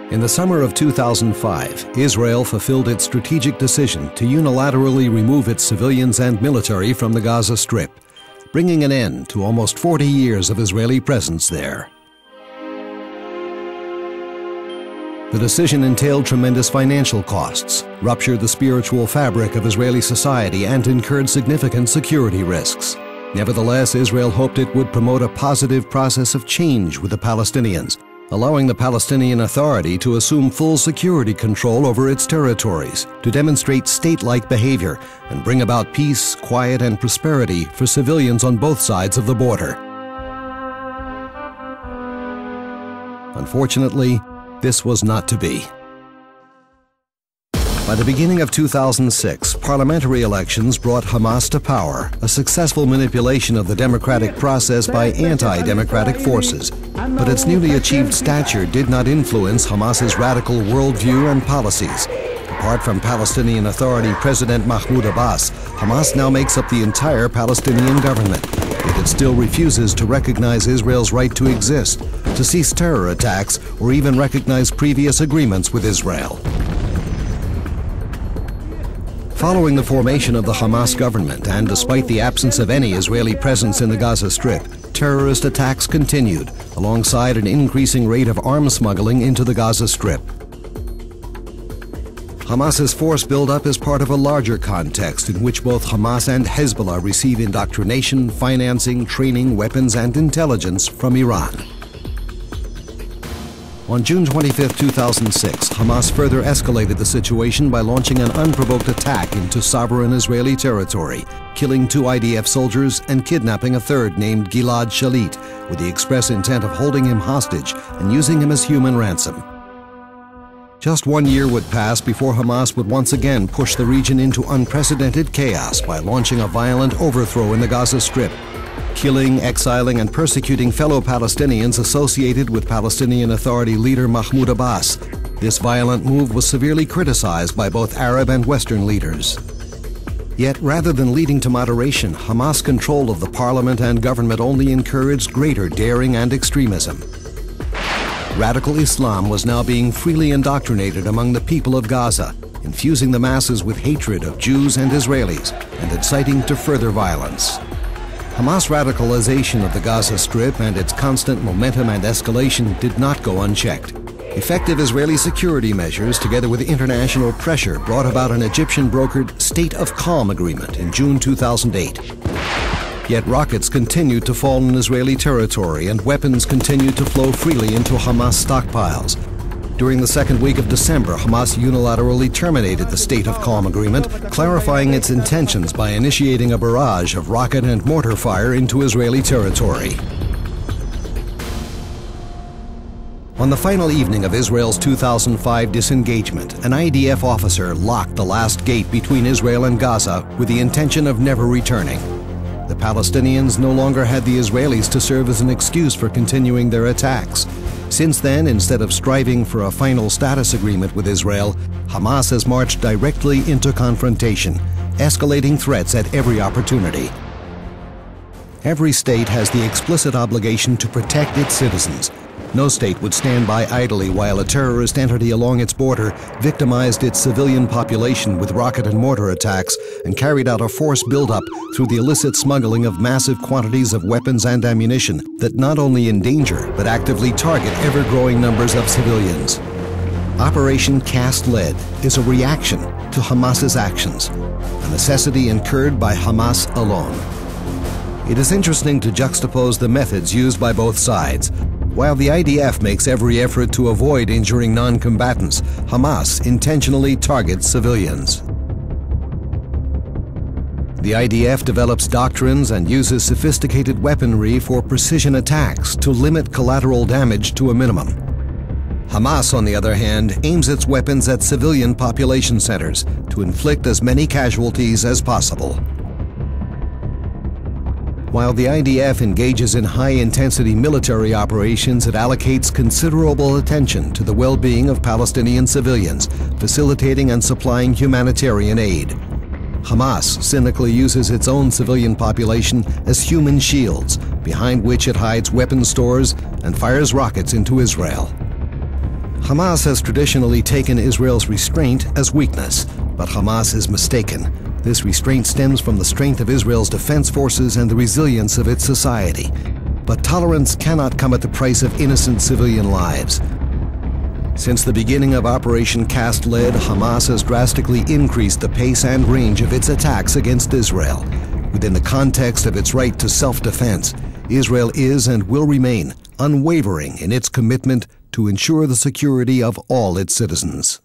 In the summer of 2005, Israel fulfilled its strategic decision to unilaterally remove its civilians and military from the Gaza Strip, bringing an end to almost 40 years of Israeli presence there. The decision entailed tremendous financial costs, ruptured the spiritual fabric of Israeli society, and incurred significant security risks. Nevertheless, Israel hoped it would promote a positive process of change with the Palestinians, allowing the Palestinian Authority to assume full security control over its territories, to demonstrate state-like behavior and bring about peace, quiet, and prosperity for civilians on both sides of the border. Unfortunately, this was not to be. By the beginning of 2006, parliamentary elections brought Hamas to power, a successful manipulation of the democratic process by anti-democratic forces. But its newly achieved stature did not influence Hamas's radical worldview and policies. Apart from Palestinian Authority President Mahmoud Abbas, Hamas now makes up the entire Palestinian government. Yet it still refuses to recognize Israel's right to exist, to cease terror attacks, or even recognize previous agreements with Israel. Following the formation of the Hamas government, and despite the absence of any Israeli presence in the Gaza Strip, terrorist attacks continued, alongside an increasing rate of arms smuggling into the Gaza Strip. Hamas's force buildup is part of a larger context in which both Hamas and Hezbollah receive indoctrination, financing, training, weapons, and intelligence from Iran. On June 25, 2006, Hamas further escalated the situation by launching an unprovoked attack into sovereign Israeli territory, killing 2 IDF soldiers and kidnapping a third named Gilad Shalit, with the express intent of holding him hostage and using him as human ransom. Just 1 year would pass before Hamas would once again push the region into unprecedented chaos by launching a violent overthrow in the Gaza Strip, killing, exiling, and persecuting fellow Palestinians associated with Palestinian Authority leader Mahmoud Abbas. This violent move was severely criticized by both Arab and Western leaders. Yet, rather than leading to moderation, Hamas' control of the parliament and government only encouraged greater daring and extremism. Radical Islam was now being freely indoctrinated among the people of Gaza, infusing the masses with hatred of Jews and Israelis, and inciting to further violence. Hamas radicalization of the Gaza Strip and its constant momentum and escalation did not go unchecked. Effective Israeli security measures, together with international pressure, brought about an Egyptian-brokered State of Calm agreement in June 2008. Yet rockets continued to fall in Israeli territory and weapons continued to flow freely into Hamas stockpiles. During the second week of December, Hamas unilaterally terminated the State of Calm agreement, clarifying its intentions by initiating a barrage of rocket and mortar fire into Israeli territory. On the final evening of Israel's 2005 disengagement, an IDF officer locked the last gate between Israel and Gaza with the intention of never returning. The Palestinians no longer had the Israelis to serve as an excuse for continuing their attacks. Since then, instead of striving for a final status agreement with Israel, Hamas has marched directly into confrontation, escalating threats at every opportunity. Every state has the explicit obligation to protect its citizens. No state would stand by idly while a terrorist entity along its border victimized its civilian population with rocket and mortar attacks and carried out a force buildup through the illicit smuggling of massive quantities of weapons and ammunition that not only endanger but actively target ever-growing numbers of civilians. Operation Cast Lead is a reaction to Hamas's actions, a necessity incurred by Hamas alone. It is interesting to juxtapose the methods used by both sides. While the IDF makes every effort to avoid injuring non-combatants, Hamas intentionally targets civilians. The IDF develops doctrines and uses sophisticated weaponry for precision attacks to limit collateral damage to a minimum. Hamas, on the other hand, aims its weapons at civilian population centers to inflict as many casualties as possible. While the IDF engages in high-intensity military operations, it allocates considerable attention to the well-being of Palestinian civilians, facilitating and supplying humanitarian aid. Hamas cynically uses its own civilian population as human shields, behind which it hides weapons stores and fires rockets into Israel. Hamas has traditionally taken Israel's restraint as weakness, but Hamas is mistaken. This restraint stems from the strength of Israel's defense forces and the resilience of its society. But tolerance cannot come at the price of innocent civilian lives. Since the beginning of Operation Cast Lead, Hamas has drastically increased the pace and range of its attacks against Israel. Within the context of its right to self-defense, Israel is and will remain unwavering in its commitment to ensure the security of all its citizens.